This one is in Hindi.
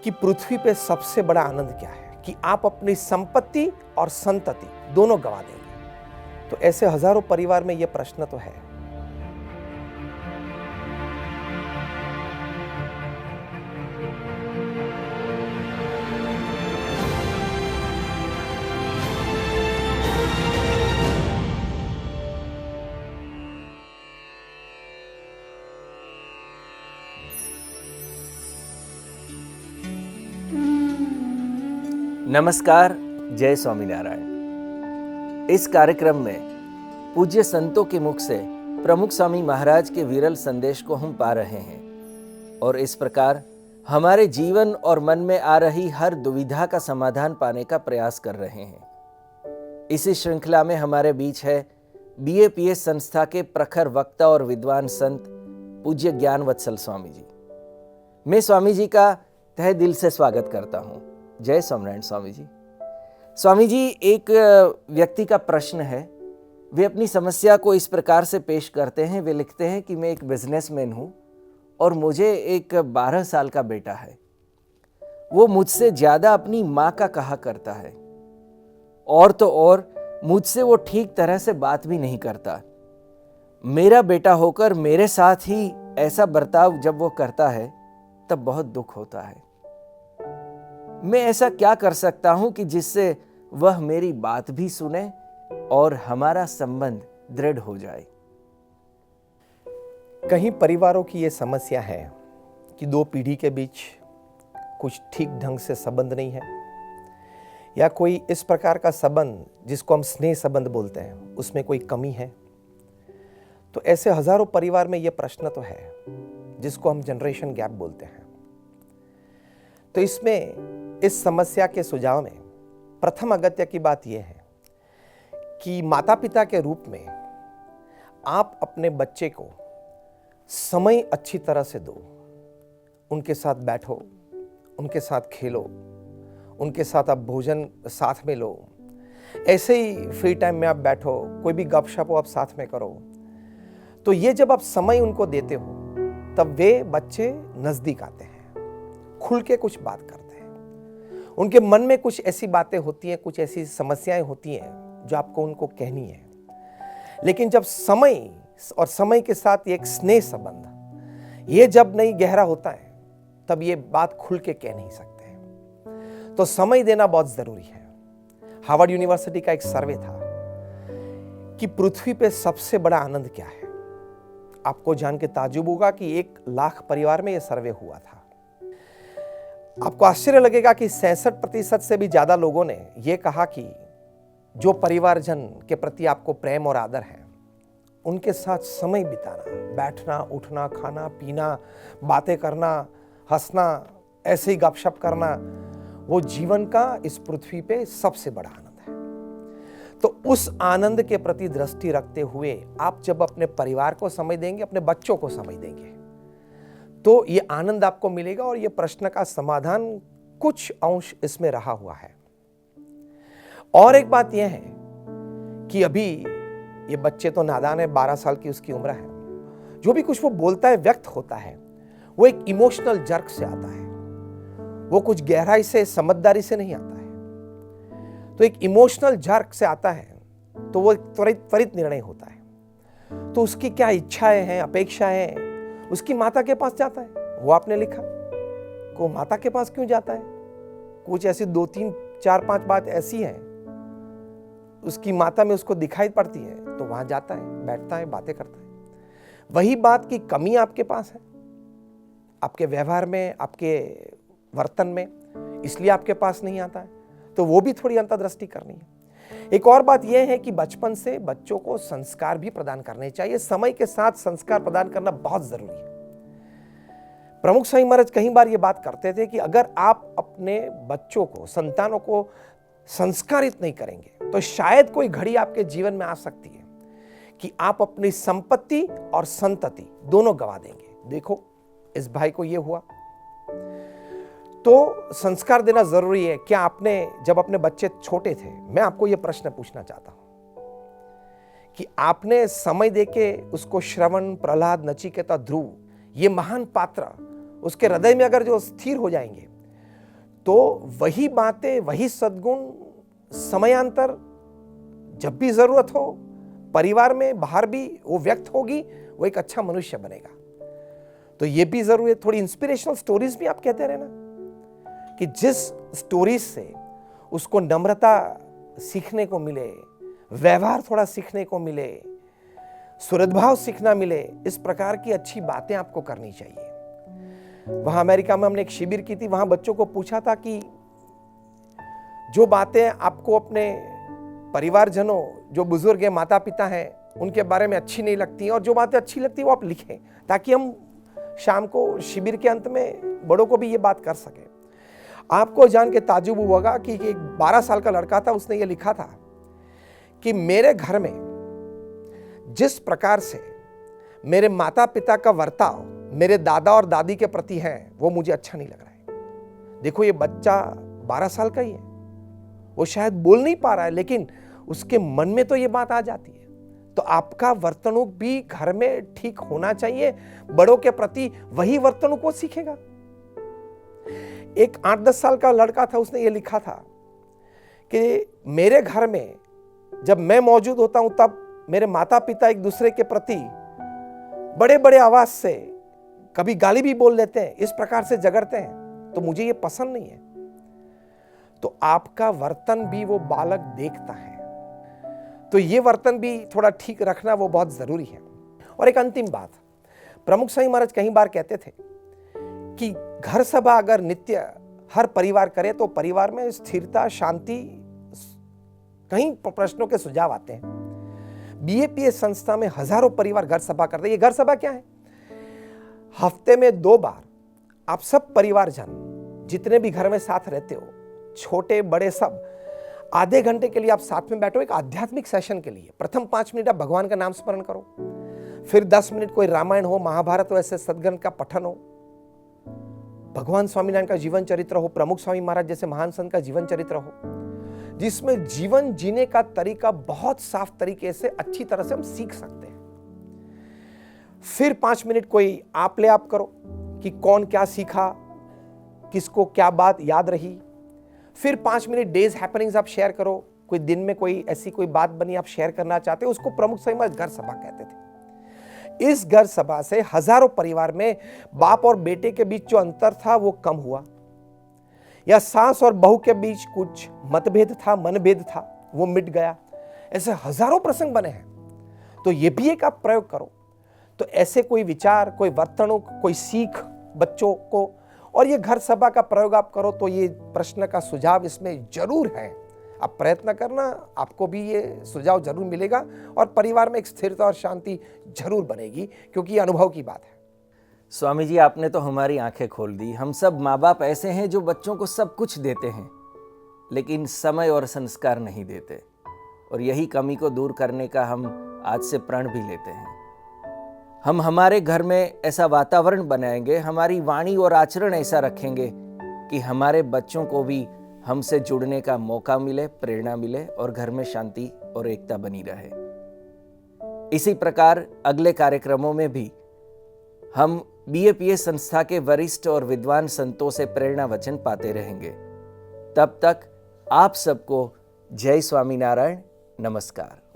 कि पृथ्वी पे सबसे बड़ा आनंद क्या है कि आप अपनी संपत्ति और संतति दोनों गवा देंगे। तो ऐसे हजारों परिवार में यह प्रश्न तो है। नमस्कार, जय स्वामीनारायण। इस कार्यक्रम में पूज्य संतों के मुख से प्रमुख स्वामी महाराज के विरल संदेश को हम पा रहे हैं और इस प्रकार हमारे जीवन और मन में आ रही हर दुविधा का समाधान पाने का प्रयास कर रहे हैं। इसी श्रृंखला में हमारे बीच है BAPS संस्था के प्रखर वक्ता और विद्वान संत पूज्य ज्ञान वत्सल स्वामी जी। मैं स्वामी जी का तहे दिल से स्वागत करता हूँ। जय स्वामीनारायण स्वामी जी। स्वामी जी, एक व्यक्ति का प्रश्न है। वे अपनी समस्या को इस प्रकार से पेश करते हैं। वे लिखते हैं कि मैं एक बिजनेसमैन हूँ और मुझे एक 12 साल का बेटा है। वो मुझसे ज़्यादा अपनी माँ का कहा करता है और तो और मुझसे वो ठीक तरह से बात भी नहीं करता। मेरा बेटा होकर मेरे साथ ही ऐसा बर्ताव जब वो करता है तब बहुत दुख होता है। मैं ऐसा क्या कर सकता हूं कि जिससे वह मेरी बात भी सुने और हमारा संबंध दृढ़ हो जाए। कहीं परिवारों की यह समस्या है कि दो पीढ़ी के बीच कुछ ठीक ढंग से संबंध नहीं है या कोई इस प्रकार का संबंध जिसको हम स्नेह संबंध बोलते हैं उसमें कोई कमी है। तो ऐसे हजारों परिवार में यह प्रश्न तो है जिसको हम जनरेशन गैप बोलते हैं। तो इसमें इस समस्या के सुझाव में प्रथम अगत्य की बात यह है कि माता पिता के रूप में आप अपने बच्चे को समय अच्छी तरह से दो। उनके साथ बैठो, उनके साथ खेलो, उनके साथ आप भोजन साथ में लो। ऐसे ही फ्री टाइम में आप बैठो, कोई भी गपशप हो आप साथ में करो। तो ये जब आप समय उनको देते हो तब वे बच्चे नजदीक आते हैं, खुल के कुछ बात करते हैं। उनके मन में कुछ ऐसी बातें होती हैं, कुछ ऐसी समस्याएं होती हैं जो आपको उनको कहनी है। लेकिन जब समय और समय के साथ एक स्नेह संबंध ये जब नहीं गहरा होता है तब ये बात खुल के कह नहीं सकते हैं। तो समय देना बहुत जरूरी है। हार्वर्ड यूनिवर्सिटी का एक सर्वे था कि पृथ्वी पे सबसे बड़ा आनंद क्या है। आपको जान के ताज्जुब होगा कि 1 लाख परिवार में यह सर्वे हुआ था। आपको आश्चर्य लगेगा कि 66% से भी ज्यादा लोगों ने यह कहा कि जो परिवारजन के प्रति आपको प्रेम और आदर है उनके साथ समय बिताना, बैठना, उठना, खाना, पीना, बातें करना, हंसना, ऐसे ही गपशप करना, वो जीवन का इस पृथ्वी पे सबसे बड़ा आनंद है। तो उस आनंद के प्रति दृष्टि रखते हुए आप जब अपने परिवार को समय देंगे, अपने बच्चों को समय देंगे, तो ये आनंद आपको मिलेगा। और ये प्रश्न का समाधान कुछ अंश इसमें रहा हुआ है। और एक बात यह है कि अभी ये बच्चे तो नादान है, 12 साल की उसकी उम्र है। जो भी कुछ वो बोलता है, व्यक्त होता है, वो एक इमोशनल जर्क से आता है। वो कुछ गहराई से, समझदारी से नहीं आता है। तो एक इमोशनल जर्क से आता है तो वो त्वरित निर्णय होता है। तो उसकी क्या इच्छाएं हैं, अपेक्षाएं हैं, उसकी माता के पास जाता है। वो आपने लिखा को माता के पास क्यों जाता है? कुछ ऐसी 2, 3, 4, 5 बात ऐसी हैं उसकी माता में उसको दिखाई पड़ती है तो वहां जाता है, बैठता है, बातें करता है। वही बात की कमी आपके पास है, आपके व्यवहार में, आपके वर्तन में, इसलिए आपके पास नहीं आता है। तो वो भी थोड़ी अंतर्दृष्टि करनी है। एक और बात यह है कि बचपन से बच्चों को संस्कार भी प्रदान करने चाहिए। समय के साथ संस्कार प्रदान करना बहुत जरूरी है। प्रमुख स्वामी महाराज कई बार ये बात करते थे कि अगर आप अपने बच्चों को, संतानों को संस्कारित नहीं करेंगे तो शायद कोई घड़ी आपके जीवन में आ सकती है कि आप अपनी संपत्ति और संतति दोनों गवा देंगे। देखो इस भाई को ये हुआ। तो संस्कार देना जरूरी है। क्या आपने जब अपने बच्चे छोटे थे, मैं आपको यह प्रश्न पूछना चाहता हूं कि आपने समय देके उसको श्रवण, प्रहलाद, नचिकेता, ध्रुव, ये महान पात्र उसके हृदय में अगर जो स्थिर हो जाएंगे तो वही बातें, वही सद्गुण समयांतर जब भी जरूरत हो परिवार में बाहर भी वो व्यक्त होगी, वो एक अच्छा मनुष्य बनेगा। तो ये भी जरूरी है। थोड़ी इंस्पिरेशनल स्टोरीज भी आप कहते रहना कि जिस स्टोरीज से उसको नम्रता सीखने को मिले, व्यवहार थोड़ा सीखने को मिले, सुहृदभाव सीखना मिले, इस प्रकार की अच्छी बातें आपको करनी चाहिए। वहां अमेरिका में हमने एक शिविर की थी, वहां बच्चों को पूछा था कि जो बातें आपको अपने परिवारजनों, जो बुजुर्ग हैं, माता पिता हैं, उनके बारे में अच्छी नहीं लगती और जो बातें अच्छी लगती है वो आप लिखें, ताकि हम शाम को शिविर के अंत में बड़ों को भी ये बात कर सके। आपको जान के ताज्जुब होगा कि एक 12 साल का लड़का था, उसने ये लिखा था कि मेरे घर में जिस प्रकार से मेरे माता पिता का वर्ताव मेरे दादा और दादी के प्रति है, वो मुझे अच्छा नहीं लग रहा है। देखो ये बच्चा 12 साल का ही है, वो शायद बोल नहीं पा रहा है, लेकिन उसके मन में तो ये बात आ जाती है। तो आपका वर्तणुक भी घर में ठीक होना चाहिए, बड़ों के प्रति वही वर्तणुक वो सीखेगा। एक 8-10 साल का लड़का था, उसने ये लिखा था कि मेरे घर में जब मैं मौजूद होता हूं तब मेरे माता पिता एक दूसरे के प्रति बड़े बड़े आवाज से कभी गाली भी बोल लेते हैं, इस प्रकार से झगड़ते हैं, तो मुझे ये पसंद नहीं है। तो आपका वर्तन भी वो बालक देखता है, तो ये वर्तन भी थोड़ा ठीक रखना वो बहुत जरूरी है। और एक अंतिम बात, प्रमुख स्वामी महाराज कई बार कहते थे कि घर सभा अगर नित्य हर परिवार करे तो परिवार में स्थिरता, शांति, कई प्रश्नों के सुझाव आते हैं। बीएपीएस संस्था में हजारों परिवार घर सभा करते हैं। ये घर सभा क्या है? हफ्ते में 2 बार आप सब परिवारजन जितने भी घर में साथ रहते हो, छोटे बड़े सब, आधे घंटे के लिए आप साथ में बैठो एक आध्यात्मिक सेशन के लिए। प्रथम 5 मिनट आप भगवान का नाम स्मरण करो, फिर 10 मिनट कोई रामायण हो, महाभारत हो, ऐसे सदग्रंथ का पठन हो, भगवान स्वामीनारायण का जीवन चरित्र हो, प्रमुख स्वामी महाराज जैसे महान संत का जीवन चरित्र हो, जिसमें जीवन जीने का तरीका बहुत साफ तरीके से अच्छी तरह से हम सीख सकते हैं। फिर 5 मिनट कोई आप ले आप करो कि कौन क्या सीखा, किसको क्या बात याद रही। फिर 5 मिनट डेज हैपनिंग्स आप शेयर करो, कोई दिन में कोई ऐसी कोई बात बनी आप शेयर करना चाहते हो, उसको प्रमुख स्वामी महाराज घर सभा कहते थे। इस घर सभा से हजारों परिवार में बाप और बेटे के बीच जो अंतर था वो कम हुआ, या सास और बहू के बीच कुछ मतभेद था, मनभेद था, वो मिट गया। ऐसे हजारों प्रसंग बने हैं। तो ये भी एक आप प्रयोग करो। तो ऐसे कोई विचार, कोई वर्तणुक, कोई सीख बच्चों को, और ये घर सभा का प्रयोग आप करो तो ये प्रश्न का सुझाव इसमें जरूर है। आप प्रयत्न करना, आपको भी ये सुझाव जरूर मिलेगा और परिवार में एक स्थिरता और शांति जरूर बनेगी, क्योंकि ये अनुभव की बात है। स्वामी जी, आपने तो हमारी आंखें खोल दी। हम सब माँ बाप ऐसे हैं जो बच्चों को सब कुछ देते हैं, लेकिन समय और संस्कार नहीं देते, और यही कमी को दूर करने का हम आज से प्रण भी लेते हैं। हम हमारे घर में ऐसा वातावरण बनाएंगे, हमारी वाणी और आचरण ऐसा रखेंगे कि हमारे बच्चों को भी हमसे जुड़ने का मौका मिले, प्रेरणा मिले और घर में शांति और एकता बनी रहे। इसी प्रकार अगले कार्यक्रमों में भी हम बीएपीएस संस्था के वरिष्ठ और विद्वान संतों से प्रेरणा वचन पाते रहेंगे। तब तक आप सबको जय स्वामीनारायण, नमस्कार।